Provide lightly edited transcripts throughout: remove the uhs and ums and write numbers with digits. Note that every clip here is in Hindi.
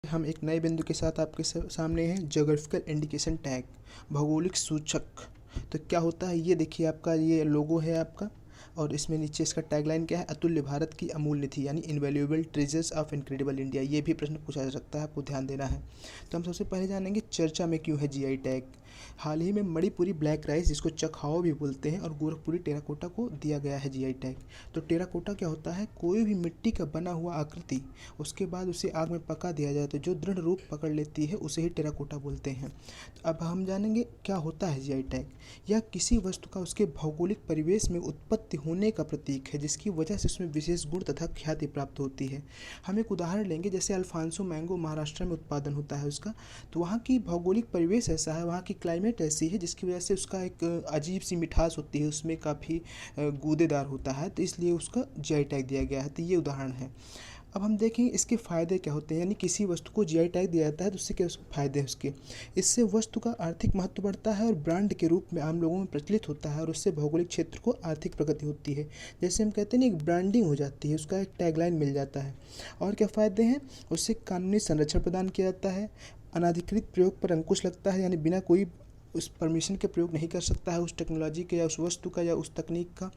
हम एक नए बिंदु के साथ आपके सामने हैं। ज्योग्राफिकल इंडिकेशन टैग, भौगोलिक सूचक। तो क्या होता है ये देखिए, आपका ये लोगो है आपका, और इसमें नीचे इसका टैगलाइन क्या है, अतुल्य भारत की अमूल्य निधि, यानी invaluable treasures of incredible India. ये भी प्रश्न पूछा जा सकता है, आपको ध्यान देना है। तो हम सबसे पहले जानेंगे चर्चा में क्यों है जीआई टैग। हाल ही में मणिपुरी ब्लैक राइस, जिसको चखाओ भी बोलते हैं, और गोरखपुरी टेराकोटा को दिया गया है जीआई टैग। तो टेराकोटा क्या होता है, कोई भी मिट्टी का बना हुआ आकृति, उसके बाद उसे आग में पका दिया जाए तो जो दृढ़ रूप पकड़ लेती है उसे ही टेराकोटा बोलते हैं। तो अब हम जानेंगे क्या होता है जीआई टैग। यह किसी वस्तु का उसके भौगोलिक परिवेश में उत्पत्ति होने का प्रतीक है, जिसकी वजह से उसमें विशेष गुण तथा ख्याति प्राप्त होती है। हम एक उदाहरण लेंगे, जैसे अल्फांसो मैंगो महाराष्ट्र में उत्पादन होता है उसका। तो वहाँ की भौगोलिक परिवेश ऐसा है, वहाँ की क्लाइमेट ऐसी है, जिसकी वजह से उसका एक अजीब सी मिठास होती है, उसमें काफ़ी गूदेदार होता है, तो इसलिए उसका जीआई टैग दिया गया है। तो ये उदाहरण है। अब हम देखें इसके फ़ायदे क्या होते हैं, यानी किसी वस्तु को जीआई टैग दिया जाता है तो उससे क्या फ़ायदे हैं उसके। इससे वस्तु का आर्थिक महत्व बढ़ता है और ब्रांड के रूप में आम लोगों में प्रचलित होता है, और उससे भौगोलिक क्षेत्र को आर्थिक प्रगति होती है। जैसे हम कहते हैं ना, एक ब्रांडिंग हो जाती है, उसका एक टैगलाइन मिल जाता है। और क्या फ़ायदे हैं, उससे कानूनी संरक्षण प्रदान किया जाता है, अनाधिकृत प्रयोग पर अंकुश लगता है, यानी बिना कोई उस परमिशन के प्रयोग नहीं कर सकता है उस टेक्नोलॉजी के या उस वस्तु का या उस तकनीक का।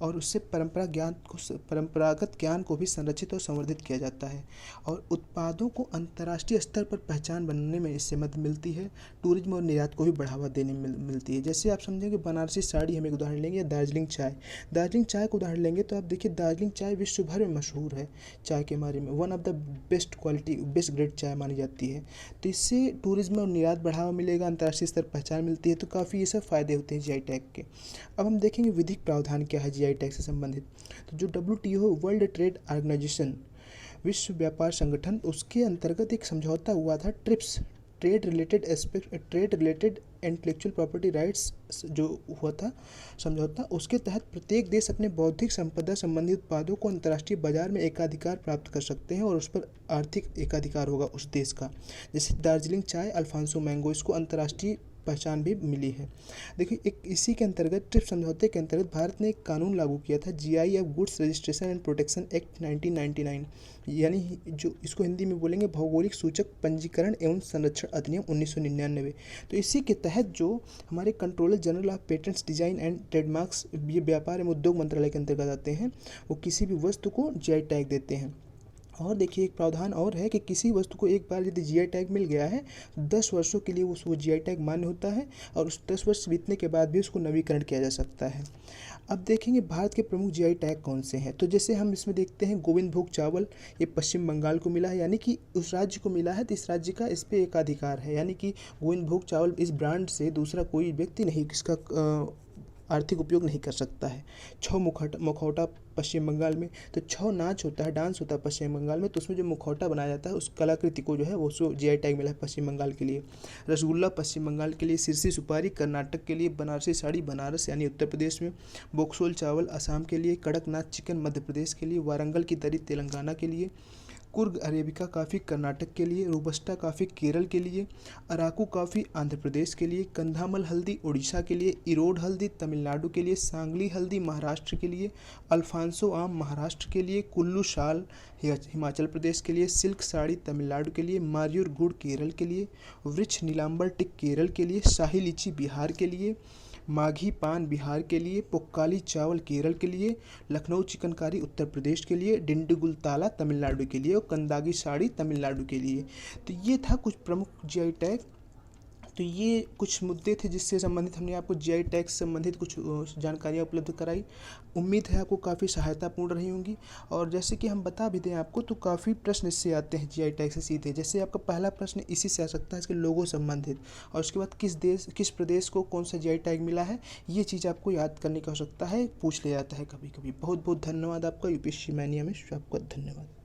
और उससे परंपरागत ज्ञान को भी संरक्षित और संवर्धित किया जाता है। और उत्पादों को अंतर्राष्ट्रीय स्तर पर पहचान बनने में इससे मदद मिलती है। टूरिज्म और निर्यात को भी बढ़ावा देने में मिलती है। जैसे आप समझेंगे बनारसी साड़ी, हम एक उदाहरण लेंगे, या दार्जिलिंग चाय। दार्जिलिंग चाय को उदाहरण लेंगे तो आप देखिए, दार्जिलिंग चाय विश्व भर में मशहूर है चाय के बारे में, one of the best quality, best grade चाय मानी जाती है। तो इससे टूरिज्म और निर्यात बढ़ावा मिलेगा, अंतर्राष्ट्रीय स्तर पहचान मिलती है। तो काफ़ी ये सब फायदे होते हैं जीआई टैग के। अब हम देखेंगे विधिक प्रावधान क्या है जीआई टैग से संबंधित। तो जो डब्ल्यूटीओ, वर्ल्ड ट्रेड ऑर्गेनाइजेशन, विश्व व्यापार संगठन, उसके अंतर्गत एक समझौता हुआ था, trips, trade related intellectual property rights, जो हुआ था समझौता, उसके तहत प्रत्येक देश अपने बौद्धिक संपदा संबंधी उत्पादों को अंतर्राष्ट्रीय बाजार में एकाधिकार प्राप्त कर सकते हैं, और उस पर आर्थिक एकाधिकार होगा उस देश का। जैसे दार्जिलिंग चाय, अल्फांसो मैंगो, इसको अंतर्राष्ट्रीय पहचान भी मिली है। देखिए, एक इसी के अंतर्गत, ट्रिप्स समझौते के अंतर्गत भारत ने एक कानून लागू किया था, GI of goods registration and protection act 1999, यानी जो इसको हिंदी में बोलेंगे भौगोलिक सूचक पंजीकरण एवं संरक्षण अधिनियम 1999। तो इसी के तहत जो हमारे controller general of patents, design and trademarks, ये व्यापार एवं उद्योग मंत्रालय के अंतर्गत आते हैं, वो किसी भी वस्तु को जीआई टैग देते हैं। और देखिए, एक प्रावधान और है कि किसी वस्तु को एक बार यदि जीआई टैग मिल गया है, 10 वर्षों के लिए वो जीआई टैग मान्य होता है, और उस 10 वर्ष बीतने के बाद भी उसको नवीकरण किया जा सकता है। अब देखेंगे भारत के प्रमुख जीआई टैग कौन से हैं। तो जैसे हम इसमें देखते हैं, गोविंद भोग चावल, ये पश्चिम बंगाल को मिला है, यानी कि उस राज्य को मिला है, तो इस राज्य का इस पर एकाधिकार है, यानी कि गोविंद भोग चावल इस ब्रांड से दूसरा कोई व्यक्ति नहीं इसका आर्थिक उपयोग नहीं कर सकता है। छौ मुखौटा पश्चिम बंगाल में। तो छौ नाच होता है, डांस होता है पश्चिम बंगाल में, तो उसमें जो मुखौटा बनाया जाता है, उस कलाकृति को जो है वो उसको जीआई टैग मिला है पश्चिम बंगाल के लिए। रसगुल्ला पश्चिम बंगाल के लिए, सिरसी सुपारी कर्नाटक के लिए, बनारसी साड़ी बनारस यानी उत्तर प्रदेश में, बोक्सोल चावल असम के लिए, कड़कनाथ चिकन मध्य प्रदेश के लिए, वारंगल की दरी तेलंगाना के लिए, कुर्ग अरेबिका कॉफ़ी कर्नाटक के लिए, रोबस्टा कॉफ़ी केरल के लिए, अराकू कॉफ़ी आंध्र प्रदेश के लिए, कंधामल हल्दी उड़ीसा के लिए, इरोड हल्दी तमिलनाडु के लिए, सांगली हल्दी महाराष्ट्र के लिए, अल्फांसो आम महाराष्ट्र के लिए, कुल्लू शाल हिमाचल प्रदेश के लिए, सिल्क साड़ी तमिलनाडु के लिए, मायूर गुड़ केरल के लिए, वृक्ष नीलांबर टिक केरल के लिए, शाही लीची बिहार के लिए, माघी पान बिहार के लिए, पोक्काली चावल केरल के लिए, लखनऊ चिकनकारी उत्तर प्रदेश के लिए, डिंडीगुल ताला तमिलनाडु के लिए, और कंदागी साड़ी तमिलनाडु के लिए। तो ये था कुछ प्रमुख जीआई टैग। तो ये कुछ मुद्दे थे जिससे संबंधित हमने आपको जीआई टैग से संबंधित कुछ जानकारियाँ उपलब्ध कराई। उम्मीद है आपको काफ़ी सहायतापूर्ण रही होंगी। और जैसे कि हम बता भी दें आपको, तो काफ़ी प्रश्न इससे आते हैं जीआई टैग से सीधे। जैसे आपका पहला प्रश्न इसी से आ सकता है, इसके लोगो संबंधित, और उसके बाद किस प्रदेश को कौन सा जीआई टैग मिला है, ये चीज़ आपको याद करने की आवश्यकता है, पूछ लिया जाता है कभी कभी। बहुत बहुत धन्यवाद आपका। यूपीएससी मैनिया में आपका धन्यवाद।